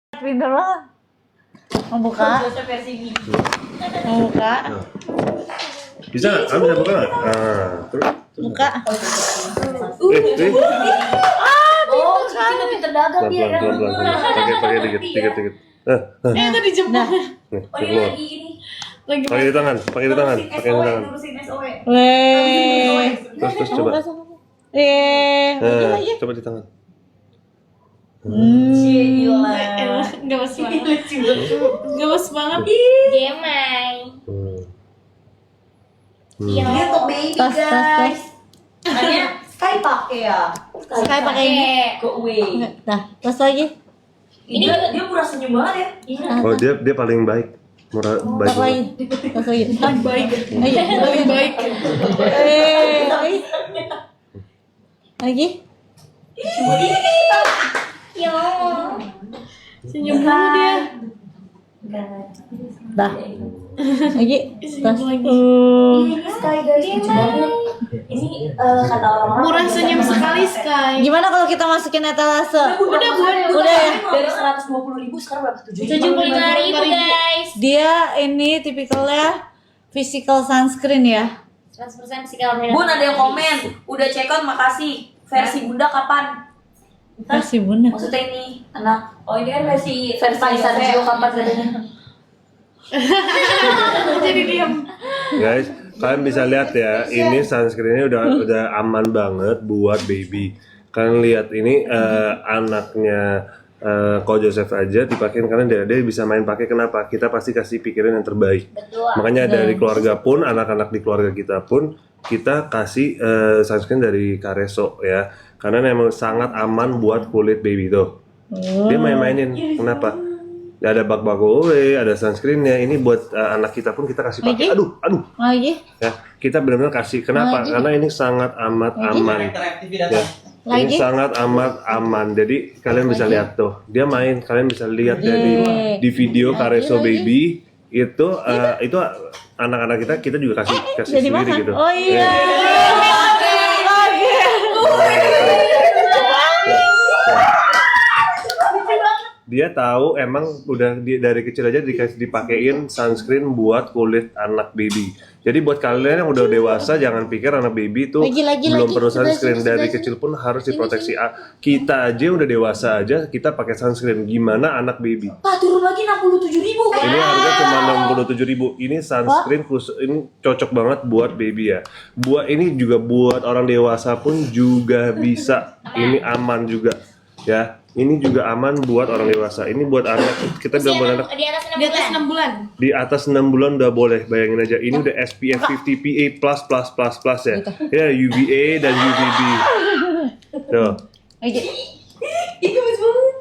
Pinter banget. Membuka. Membuka. Bisa nggak? Kamu bisa buka nggak? Terus Buka. Oh, Cici udah pinter dagang dia kan. Pakai dikit. Itu dijebak. Oh, ini lagi ini. Pakai di tangan. Nurusin SOE. Weh. Terus coba. Coba di tangan. Gila. Gemes banget. Gemes banget. Gemai. Ini untuk baby Tas. guys. Makanya Sky pakai ya. Sky pakai ini. Go away. Nah, terus lagi. Ini dia pura senyum banget ya. Iya. Oh dia paling baik. Murah baik. Terus lagi. Terus lagi. Baik. Paling baik. Lagi. Yo. Senyum dulu dia. Dah. Lagi. Tas. Ini Sky guys lucu banget. Ini kata orang-orang Murah senyum sekali Sky. Gimana kalau kita masukin etalase? Udah ya. Dari 120.000 sekarang berapa? 75.000 guys. Dia ini tipikalnya physical sunscreen ya. 100% physical Bun ada yang komen, udah check out makasih. Versi bunda kapan? Versi bunda. Maksudnya ini anak. Oh ini kan versi Sergio kapan katanya? Jadi diam. Guys, kalian bisa lihat ya, ini sunscreennya udah aman banget buat baby. Kalian lihat ini anaknya Ko Joseph aja dipakein karena dia bisa main pakai. Kenapa? Kita pasti kasih pikiran yang terbaik. Betul. Makanya dari keluarga pun, anak-anak di keluarga kita pun kita kasih sunscreen dari Careso ya. Karena memang sangat aman buat kulit baby tuh. Dia main-mainin. Kenapa? Ada bak-bak OE, ada sunscreennya. Ini buat anak kita pun kita kasih pakai. Aduh. Lagi. Ya, kita benar-benar kasih. Kenapa? Karena ini sangat amat aman. Ya. Ini sangat amat aman. Jadi kalian bisa lihat tuh. Dia main. Kalian bisa lihat di video Careso Baby itu anak-anak kita juga kasih Jadi sendiri makan. gitu. Oh iya. Dia tahu emang udah dari kecil aja dipakein sunscreen buat kulit anak baby. Jadi buat kalian yang udah dewasa jangan pikir anak baby itu belum perlu sunscreen. Dari kecil pun harus diproteksi. Kita aja udah dewasa aja kita pakai sunscreen. Gimana anak baby? Pak turun lagi 67.000. Ini harga cuma 67.000. Ini sunscreen khusus, ini cocok banget buat baby ya. Buat ini juga buat orang dewasa pun juga bisa. Ini aman juga ya. Ini juga aman buat orang dewasa. Ini buat anak. Kita bilang buat anak Di atas 6 Di atas 6 bulan. di atas 6 bulan udah boleh. Bayangin aja. Ini udah SPF 50 PA++ ya. Ya UVA dan UVB. Tuh. Lagi. Itu bagus banget.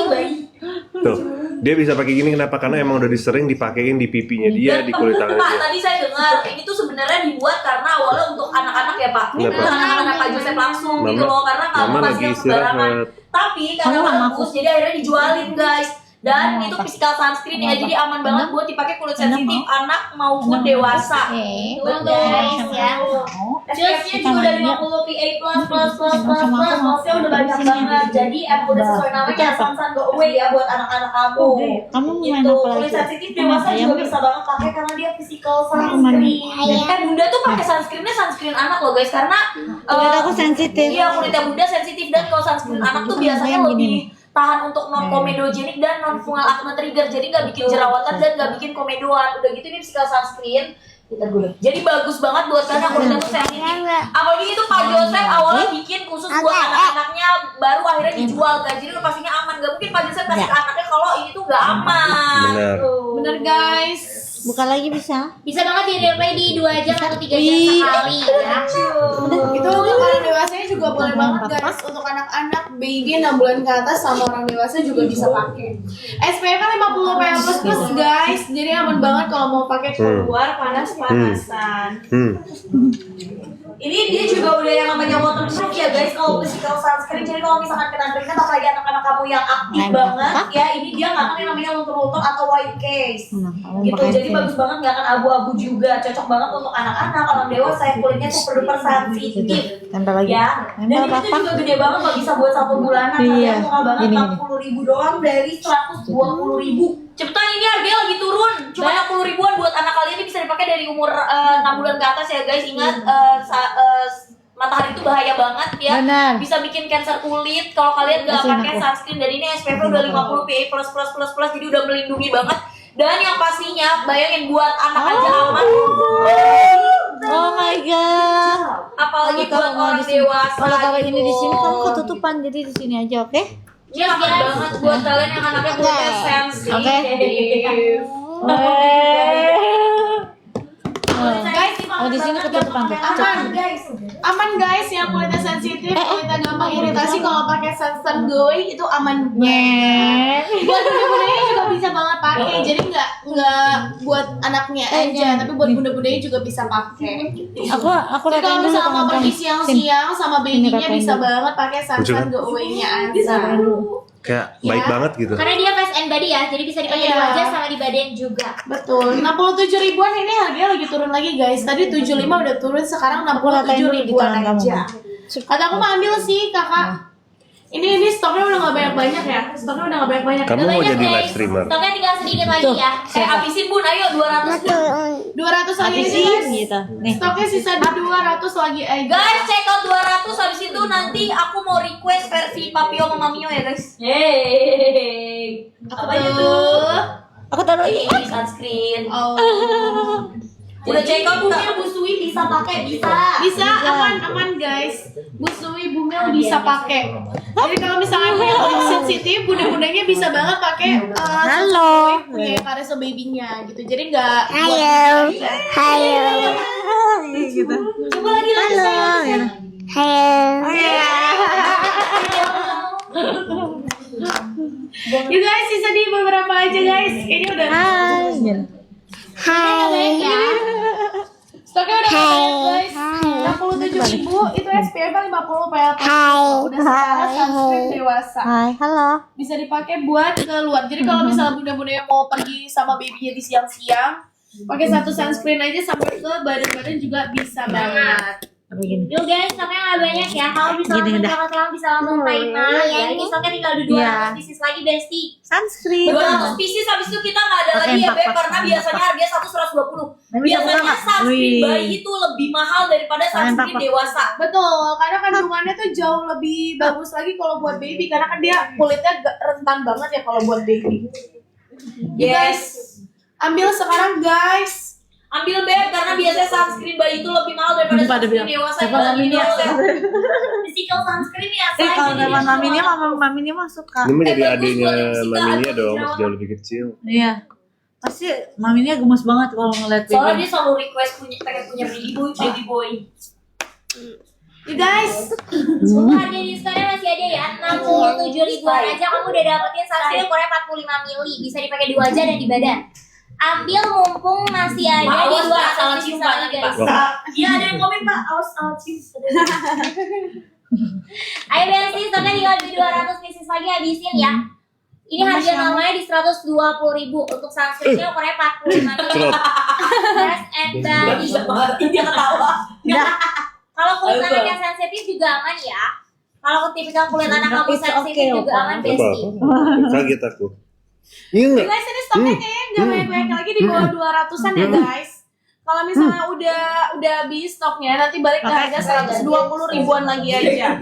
Bayi. Tuh. Dia bisa pakai gini kenapa? Karena emang udah disering dipakein di pipinya dia, di kulit tangan Pak, dia. tadi saya dengar ini tuh sebenarnya dibuat karena awalnya untuk anak-anak ya Pak. Kenapa? Untuk anak-anak Pak Joseph langsung gitu Mama- loh karena kalau Mama pas lagi yang sembarangan. istirahat. Tapi karena bagus jadi akhirnya dijualin guys. Dan itu physical sunscreen ya, jadi aman banget buat dipakai kulit sensitif anak maupun dewasa. Betul guys ya. SPF-nya juga udah 50 PA+++++++++++++++++++++++++++++++++++++++++++ udah banyak banget. Jadi emang udah sesuai namanya Sunsun Go Away ya buat anak-anak kamu. Kamu main Gitu, apa lagi? kulit sensitif dewasa juga bisa banget pakai karena dia physical sunscreen. Bunda tuh pakai sunscreennya sunscreen anak loh guys karena Kulit aku sensitif. iya kulitnya Bunda sensitif dan kalau sunscreen anak tuh biasanya lebih tahan untuk non komedogenik dan non fungal acne trigger, jadi nggak bikin jerawatan dan nggak bikin komedoan. Udah gitu ini physical sunscreen kita gue. Jadi bagus banget buat kalian yang kulitnya tuh sensitif. Apalagi itu Pak Joseph awalnya bikin khusus buat anak-anaknya, baru akhirnya dijual kan. Jadi lo pastinya aman. Gak mungkin Pak Joseph kasih ke anaknya kalau ini tuh nggak aman. Bener. Tuh. Bener guys. Buka lagi bisa. Bisa banget di replay di 2 jam atau 3 jam sekali ya. Itu untuk orang dewasanya juga boleh banget guys. Untuk anak-anak baby 6 bulan ke atas sama orang dewasa juga bisa pakai. SPF kan 50 PA++ guys. Jadi aman banget kalau mau pakai keluar panas-panasan. Ini dia juga udah yang namanya waterproof ya guys, kalau physical sunscreen. Jadi kalau misalkan kena keringat, apalagi anak-anak kamu yang aktif banget ya, ini dia nggak akan yang namanya luntur-luntur atau white case gitu. Jadi bagus banget, nggak akan abu-abu juga, cocok banget untuk anak-anak, orang dewasa yang kulitnya super duper sensitif ya. Dan ini tuh juga gede banget, nggak bisa buat 1 bulanan, harganya murah banget, 40.000 doang dari 120.000. Cepetan, ini harganya lagi turun, cuma 60 ribuan buat anak kalian. Ini bisa dipakai dari umur 6 bulan ke atas ya guys. Ingat, matahari itu bahaya banget ya. Benar. Bisa bikin cancer kulit kalau kalian nggak pakai sunscreen. Dan ini SPF udah 50 PA++++, jadi udah melindungi banget. Dan yang pastinya, bayangin buat anak aja aman. Oh my god. Apalagi buat orang dewasa. Kalau taruh ini di sini gitu. kamu ketutupan, jadi di sini aja, oke? Ini aman banget buat kalian yang anaknya kulitnya sensitif. Oke. Guys, Oh, di sini ketutupan tuh. aman guys, yang kulitnya sensitif, kulitnya gampang iritasi, kalau pakai sunscreen glowing itu aman banget. Buat bunda-bundanya juga bisa banget pakai, jadi nggak buat anaknya aja, tapi buat bunda-bundanya juga bisa pakai. Aku Jadi kalau ratain dulu misalnya mau teman-teman. pergi siang-siang sama babynya ratain bisa dulu. banget pakai sunscreen glowingnya aja. Kayak baik banget gitu. Karena dia face and body ya, jadi bisa dipakai di Iya. wajah sama di badan juga. Betul, 67 ribuan ini harganya lagi turun lagi guys. Tadi 75 udah turun, sekarang 67 ribuan aja. Kata aku mau ambil sih kakak. Ini stoknya udah gak banyak-banyak ya. Stoknya udah gak banyak-banyak. Kamu Udah mau banyak, jadi guys. live streamer? Stoknya tinggal sedikit lagi Tuh. ya. Abisin bun, ayo 200 bun. 200 lagi aja Habisin guys. gitu. Nih. Stoknya sisa 200 lagi aja. Guys, check out 200, habis itu nanti aku mau request versi Papio sama Mamio ya guys. Yeay. Apa itu? Aku taruh ini. Ini sunscreen. Oh. Udah check out Bumil Busui bisa pakai, bisa. Bisa aman guys. Busui Bumil bisa pakai. Jadi kalau misalnya punya kulit sensitif, bunda-bundanya bisa banget pakai Halo. punya Careso baby-nya gitu. Jadi nggak Gitu. Coba lagi Halo. You guys, sisa di beberapa aja guys. Ini udah stoknya udah banyak guys. 67.000 itu SPF 50 PA+. Udah setara sunscreen dewasa. Hai, halo. Bisa dipakai buat keluar. Jadi kalau misalnya bunda-bunda yang mau pergi sama babynya di siang-siang, pakai satu sunscreen aja sampai ke badan-badan juga bisa banget. Begini. Yuk guys, stoknya nggak banyak ya. Kalau bisa Gini langsung udah. berangkat sekarang bisa langsung timer ya. Ini stoknya tinggal ada 200 Iya. pieces lagi Besti. Sunscreen. 200 pieces, habis itu kita nggak ada lagi ya Beb, karena biasanya harganya 120. Biasanya sunscreen bayi itu lebih mahal daripada sunscreen dewasa. Betul, karena kandungannya tuh jauh lebih bagus lagi kalau buat baby, karena kan dia kulitnya rentan banget ya kalau buat baby. Yes. Ambil sekarang guys. Ambil Beb, karena biasanya sunscreen bayi itu lebih mahal daripada sunscreen dewasa. Siapa maminya? Physical sunscreen ya, Kalau teman maminya mah suka. Ini mah jadi bagus adiknya buat fisika, maminya aduh, dong, jerawat. jauh lebih kecil. Iya. Pasti maminya gemes banget kalau ngeliat Soalnya baby. dia selalu request pengen punya baby boy. You guys, Harga diskonnya masih ada ya. 67 ribuan aja kamu udah dapetin sunscreen ukurannya 45 mili. Bisa dipakai di wajah dan di badan. Ambil mumpung masih ada di 200 pieces lagi guys. Iya, ada yang komen Pak, awas cium. Ayo Besti, stoknya tinggal di 200 pieces lagi, habisin ya. Ini harga normalnya di 120.000 untuk sunscreennya ukurannya 45 mili. Dress and body. Dia ketawa. Kalau kulit anak yang sensitif juga aman ya. Kalau tipikal kulit anak kamu It's sensitif okay, juga Opa. aman Apa? Besti. Kaget aku. Iya you nggak? guys ini stoknya kayaknya nggak banyak-banyak lagi di bawah 200-an ya guys. Kalau misalnya udah habis stoknya, nanti balik ke harga 120 ribuan lagi aja.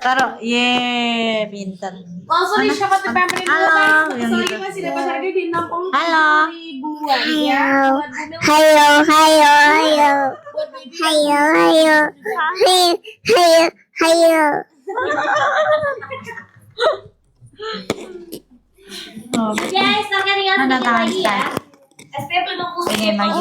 Taruh. Ye, pinter. Langsung di Shopee Pamperin dulu Halo, guys. yang Selagi itu. masih dapat harga di 60 Halo. ribuan ya. Buat bumil, Hayo, buat baby. hayo. Oh. Guys, stoknya tinggal Ada sedikit lagi ya. SPF 50 Pengen lagi.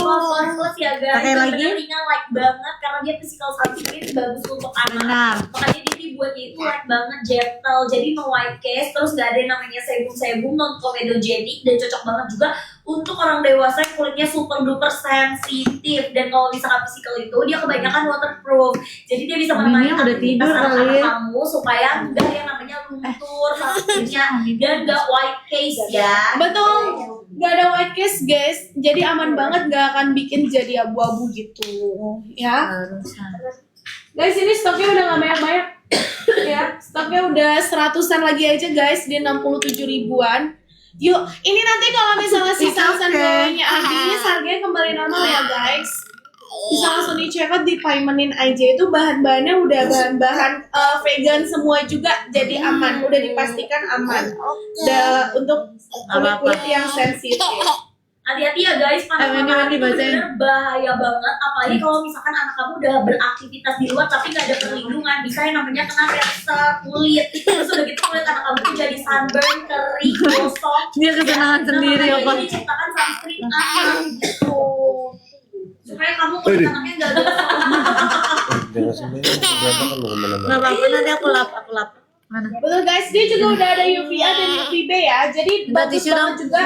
plus ya guys. Pakai lagi? Bener-bener ringan, light banget karena dia physical sunscreen bagus untuk anak. Benar. Makanya dia dibuatnya itu light banget, gentle, jadi no white case, terus gak ada yang namanya sebum-sebum, non comedogenic, dan cocok banget juga untuk orang dewasa yang kulitnya super duper sensitif. Dan kalau misalkan physical itu dia kebanyakan waterproof, jadi dia bisa menemani Aminnya udah tidur aktivitas kali anak-anak ya. kamu supaya enggak yang namanya luntur sunscreennya dan enggak white case ya. Betul, nggak ada white case guys, jadi aman banget, nggak akan bikin jadi abu-abu gitu, ya. Guys, ini stoknya udah nggak banyak-banyak, ya. Stoknya udah 100-an lagi aja guys, di 67 ribuan. Yuk, ini nanti kalau misalnya si Sunsun Glowing-nya habis, harganya kembali normal ya guys. Bisa langsung dicek out di Paimenin aja, itu bahan-bahannya udah bahan-bahan vegan semua juga, jadi aman, udah dipastikan aman. Untuk kulit-kulit yang sensitif. Hati-hati ya guys, panas matahari itu bener bahaya banget. Apalagi kalau misalkan anak kamu udah beraktivitas di luar tapi nggak ada perlindungan, bisa yang namanya kena cancer kulit. Terus udah gitu kulit anak kamu tuh jadi sunburn, kering, gosong. Dia kesenangan sendiri ya apa? Jadi diciptakan sunscreen aman gitu. Supaya kamu kulit anaknya nggak gosong. Jangan sampai berantakan lu kemana-mana. Nggak apa-apa, nanti aku lap. Mana? Betul guys, dia juga udah ada UVA dan UVB ya, jadi Udah bagus tisu banget dong. juga.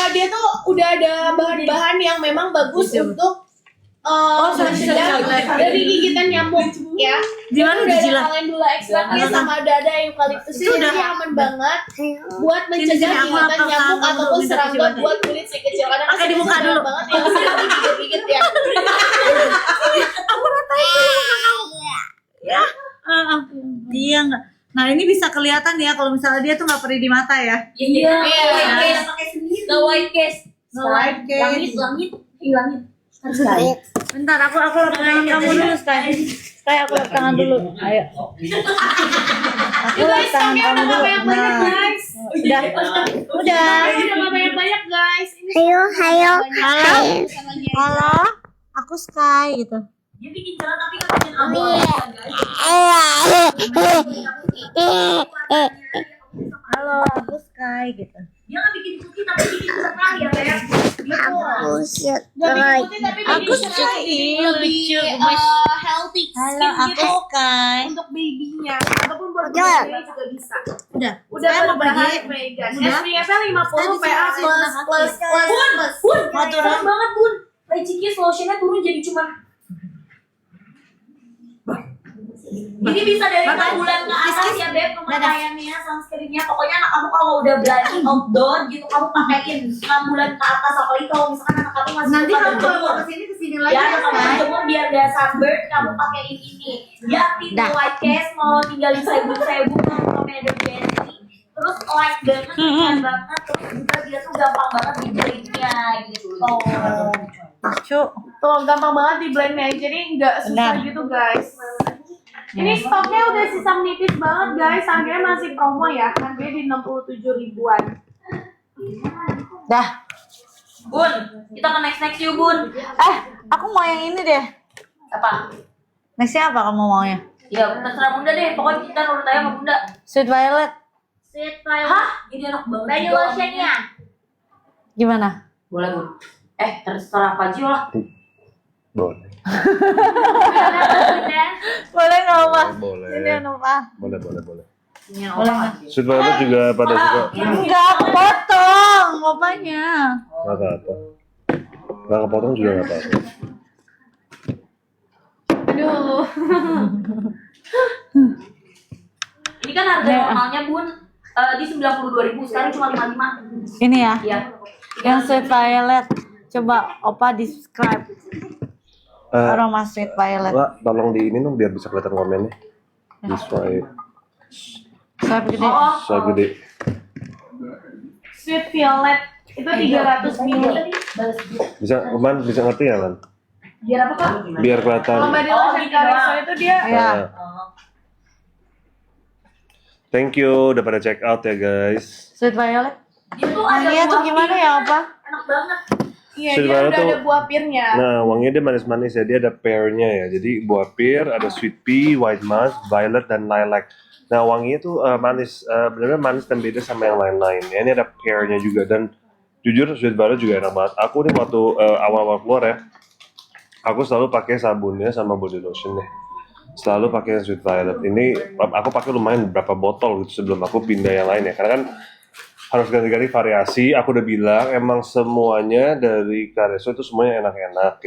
Dia tuh udah ada bahan-bahan yang memang bagus Tisu. untuk sensitif. mencegah dari gigitan nyamuk ya. Gimana Udah ada dijilat? kalendula ekstraknya sama ada eukaliptus, Itu jadi udah. aman banget buat mencegah Sini, aku gigitan lapar, nyamuk aku ataupun minta serangga tisu buat kulit si kecil. Kadang Pakai di muka dulu. banget yang sering digigit-gigit ya. Dia nggak. Nah ini bisa kelihatan ya kalau misalnya dia tuh nggak perih di mata ya. Iya, Iya. case pakai sendiri. No white case. No white case. Langit, hilangin. Harus sekali. Bentar, aku lap tangan kamu dulu, Sky. Sky, aku lap tangan dulu. Ayo. Aku lap Guys, tangan stoknya kamu udah dulu. banyak-banyak Nah, guys. udah. Udah banyak-banyak guys. Ini Hayo, hayo, Halo. Halo. Aku Sky gitu. Dia bikin jalan tapi kan bikin abu guys. Halo, aku Sky gitu. Dia nggak bikin putih tapi bikin cerah ya kayak aku suka. putih tapi Aku lebih Sky. lebih Lucu, healthy Halo, skin aku gitu Sky. untuk babynya ataupun buat Udah. baby juga bisa. Udah. Udah Saya mau berbahan pergi. vegan. Udah. SPF-nya 50 PA plus. Bun, Mau turun? turun banget Bun. Legikis lotionnya turun jadi cuma ini bisa dari 6 bulan ke atas ya Beb pemakaiannya sunscreennya. Pokoknya anak kamu kalau udah berani outdoor gitu kamu pakein 6 bulan ke atas, apalagi kalau misalkan anak kamu masih Nanti suka kamu kalau berjemur. mau kesini lagi Ya, ya, kalau Sky. berjemur biar gak sunburn, kamu pakein ini. Dia aktif Dah. white case, mau tinggalin sebum-sebum, mau comedogenic. Terus light banget, ringan banget, terus juga dia tuh gampang banget di-blendnya gitu. Lucu. Tuh gampang banget di blendnya, jadi nggak susah Benar. gitu guys. Ini stoknya udah sisa menipis banget guys, harganya masih promo ya, harganya di 67 ribuan. Dah. Bun, kita ke next yuk Bun. Aku mau yang ini deh. Apa? Nextnya apa kamu maunya? Ya terserah Bunda deh, pokoknya kita nurut aja sama Bunda. Sweet Violet. Sweet Violet. Hah? Ini enak banget. Body lotionnya. Gimana? Boleh Bun. Terserah apa aja lah. Boleh. Boleh nggak apa? Boleh. Ini apa? Boleh. Boleh nggak? Sweet Violet juga pada suka. Enggak, aku potong opanya. Nggak apa-apa. Nggak kepotong juga nggak apa-apa. Aduh. Ini kan harga normalnya Bun di 92.000, sekarang cuma 55. Ini ya, Iya. yang Sweet Violet. Coba opa describe aroma Sweet Violet. Wah, tolong di ini dong biar bisa kelihatan komennya. Di swipe, Swipe gede. swipe gede. Sweet Violet itu 300 ml. Bisa, Kuman bisa ngerti ya kan? Biar apa Kak? Biar kelihatan. Kalau body lotion gitu Calypso doang. itu dia Ya. Thank you udah pada check out ya guys. Sweet Violet. Dia tuh ada Wanginya tuh buah gimana pirnya. ya opa? Enak banget. iya Sweet dia Violet udah tuh- ada buah pirnya. Nah, wanginya dia manis-manis ya. Dia ada pear-nya ya. Jadi buah pear, ada sweet pea, white musk, violet, dan lilac. Nah, wanginya tuh manis, benar-benar manis dan beda sama yang lain-lain. Ya, ini ada pear-nya juga dan Jujur Sweet Violet juga enak banget. Aku nih waktu awal-awal keluar ya, aku selalu pakai sabunnya sama body lotionnya. Selalu pakai Sweet Violet. Ini aku pakai lumayan beberapa botol gitu sebelum aku pindah yang lain ya. Karena kan harus ganti-ganti variasi. Aku udah bilang emang semuanya dari Careso itu semuanya enak-enak.